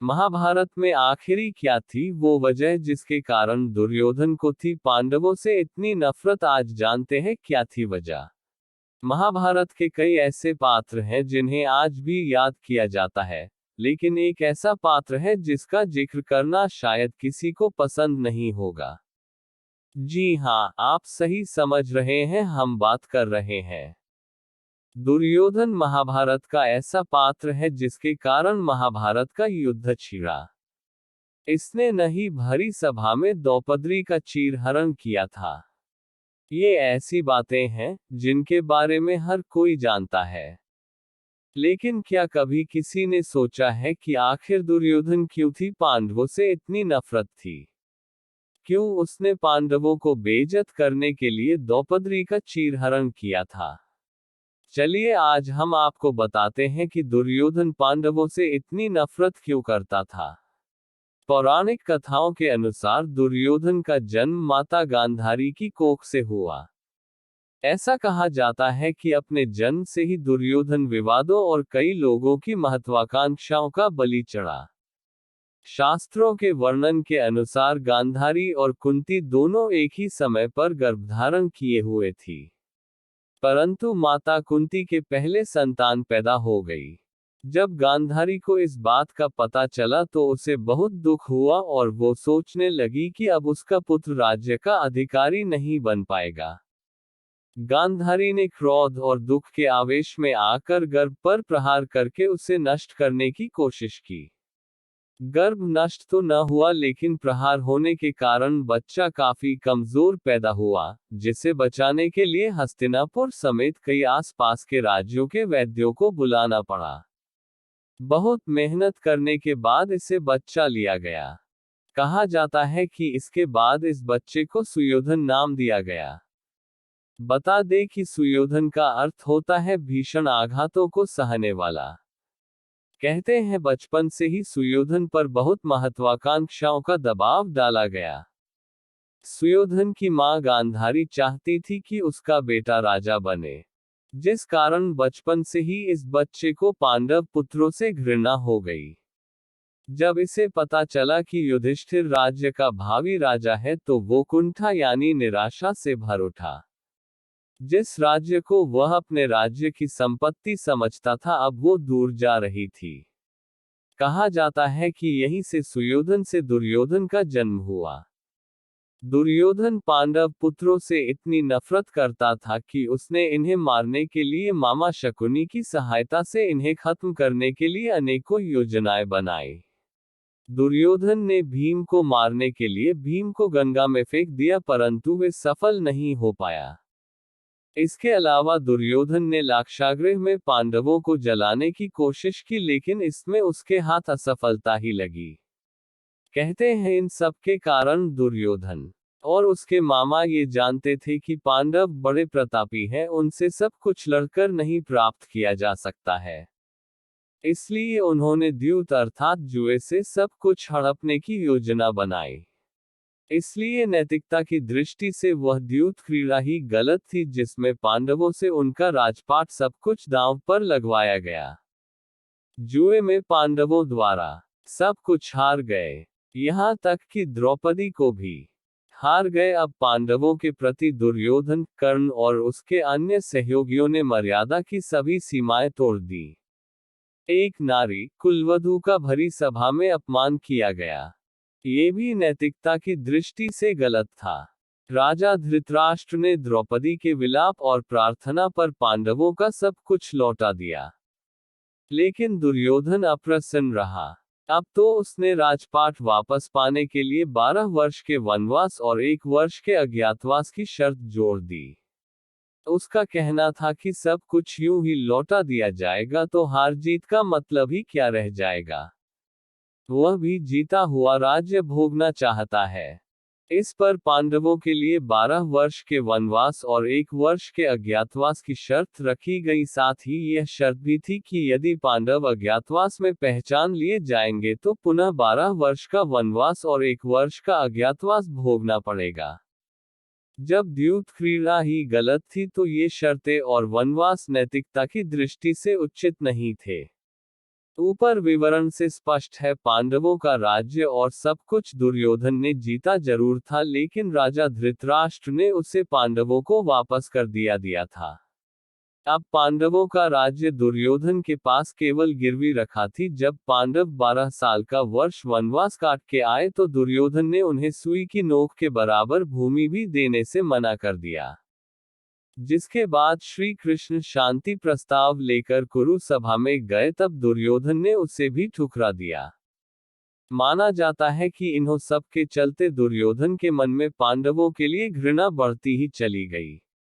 महाभारत में आखिरी क्या थी वो वजह जिसके कारण दुर्योधन को थी पांडवों से इतनी नफरत, आज जानते हैं क्या थी वजह। महाभारत के कई ऐसे पात्र हैं जिन्हें आज भी याद किया जाता है, लेकिन एक ऐसा पात्र है जिसका जिक्र करना शायद किसी को पसंद नहीं होगा। जी हाँ, आप सही समझ रहे हैं, हम बात कर रहे हैं दुर्योधन। महाभारत का ऐसा पात्र है जिसके कारण महाभारत का युद्ध छिड़ा। इसने नहीं भरी सभा में द्रौपदी का चीरहरण किया था। ये ऐसी बातें हैं जिनके बारे में हर कोई जानता है, लेकिन क्या कभी किसी ने सोचा है कि आखिर दुर्योधन क्यों थी पांडवों से इतनी नफरत थी? क्यों उसने पांडवों को बेइज्जत करने के लिए द्रौपदी का चीरहरण किया था? चलिए आज हम आपको बताते हैं कि दुर्योधन पांडवों से इतनी नफरत क्यों करता था। पौराणिक कथाओं के अनुसार दुर्योधन का जन्म माता गांधारी की कोख से हुआ। ऐसा कहा जाता है कि अपने जन्म से ही दुर्योधन विवादों और कई लोगों की महत्वाकांक्षाओं का बलि चढ़ा। शास्त्रों के वर्णन के अनुसार गांधारी और कुंती दोनों एक ही समय पर गर्भधारण किए हुए थी, परंतु माता कुंती के पहले संतान पैदा हो गई। जब गांधारी को इस बात का पता चला तो उसे बहुत दुख हुआ और वो सोचने लगी कि अब उसका पुत्र राज्य का अधिकारी नहीं बन पाएगा। गांधारी ने क्रोध और दुख के आवेश में आकर गर्भ पर प्रहार करके उसे नष्ट करने की कोशिश की। गर्भ नष्ट तो न हुआ, लेकिन प्रहार होने के कारण बच्चा काफी कमजोर पैदा हुआ, जिसे बचाने के लिए हस्तिनापुर समेत कई आसपास के राज्यों के वैद्यों को बुलाना पड़ा। बहुत मेहनत करने के बाद इसे बच्चा लिया गया। कहा जाता है कि इसके बाद इस बच्चे को सुयोधन नाम दिया गया। बता दे कि सुयोधन का अर्थ होता है भीषण आघातों को सहने वाला। कहते हैं बचपन से ही सुयोधन पर बहुत महत्वाकांक्षाओं का दबाव डाला गया। सुयोधन की मां गांधारी चाहती थी कि उसका बेटा राजा बने, जिस कारण बचपन से ही इस बच्चे को पांडव पुत्रों से घृणा हो गई। जब इसे पता चला कि युधिष्ठिर राज्य का भावी राजा है तो वो कुंठा यानी निराशा से भर उठा। जिस राज्य को वह अपने राज्य की संपत्ति समझता था अब वो दूर जा रही थी। कहा जाता है कि यहीं से सुयोधन से दुर्योधन का जन्म हुआ। दुर्योधन पांडव पुत्रों से इतनी नफरत करता था कि उसने इन्हें मारने के लिए मामा शकुनी की सहायता से इन्हें खत्म करने के लिए अनेकों योजनाएं बनाई। दुर्योधन ने भीम को मारने के लिए भीम को गंगा में फेंक दिया, परंतु वे सफल नहीं हो पाया। इसके अलावा दुर्योधन ने लाक्षागृह में पांडवों को जलाने की कोशिश की, लेकिन इसमें उसके हाथ असफलता ही लगी। कहते हैं इन सब के कारण दुर्योधन और उसके मामा ये जानते थे कि पांडव बड़े प्रतापी हैं, उनसे सब कुछ लड़कर नहीं प्राप्त किया जा सकता है। इसलिए उन्होंने द्यूत अर्थात जुए से सब कुछ हड़पने की योजना बनाई। इसलिए नैतिकता की दृष्टि से वह द्यूत क्रीड़ा ही गलत थी, जिसमें पांडवों से उनका राजपाट सब कुछ दांव पर लगवाया गया। जुए में पांडवों द्वारा सब कुछ हार गए, यहाँ तक कि द्रौपदी को भी हार गए। अब पांडवों के प्रति दुर्योधन, कर्ण और उसके अन्य सहयोगियों ने मर्यादा की सभी सीमाएं तोड़ दी। एक नारी कुलवधू का भरी सभा में अपमान किया गया, ये भी नैतिकता की दृष्टि से गलत था। राजा धृतराष्ट्र ने द्रौपदी के विलाप और प्रार्थना पर पांडवों का सब कुछ लौटा दिया, लेकिन दुर्योधन अप्रसन्न रहा। अब तो उसने राजपाट वापस पाने के लिए 12 वर्ष के वनवास और 1 वर्ष के अज्ञातवास की शर्त जोड़ दी। उसका कहना था कि सब कुछ यूं ही लौटा दिया जाएगा तो हार जीत का मतलब ही क्या रह जाएगा। वह भी जीता हुआ राज्य भोगना चाहता है। इस पर पांडवों के लिए 12 वर्ष के वनवास और 1 वर्ष के अज्ञातवास की शर्त रखी गई। साथ ही यह शर्त भी थी कि यदि पांडव अज्ञातवास में पहचान लिए जाएंगे तो पुनः 12 वर्ष का वनवास और 1 वर्ष का अज्ञातवास भोगना पड़ेगा। जब द्यूत क्रीड़ा ही गलत थी तो ये शर्तें और वनवास नैतिकता की दृष्टि से उचित नहीं थे। ऊपर विवरण से स्पष्ट है, पांडवों का राज्य और सब कुछ दुर्योधन ने जीता जरूर था, लेकिन राजा धृतराष्ट्र ने उसे पांडवों को वापस कर दिया था। अब पांडवों का राज्य दुर्योधन के पास केवल गिरवी रखा थी। जब पांडव 12 साल का वर्ष वनवास काट के आए तो दुर्योधन ने उन्हें सुई की नोक के बराबर भूमि भी देने से मना कर दिया। जिसके बाद श्री कृष्ण शांति प्रस्ताव लेकर कुरु सभा में गए, तब दुर्योधन ने उसे भी ठुकरा दिया। माना जाता है कि इन्हों सब के चलते दुर्योधन के मन में पांडवों के लिए घृणा बढ़ती ही चली गई।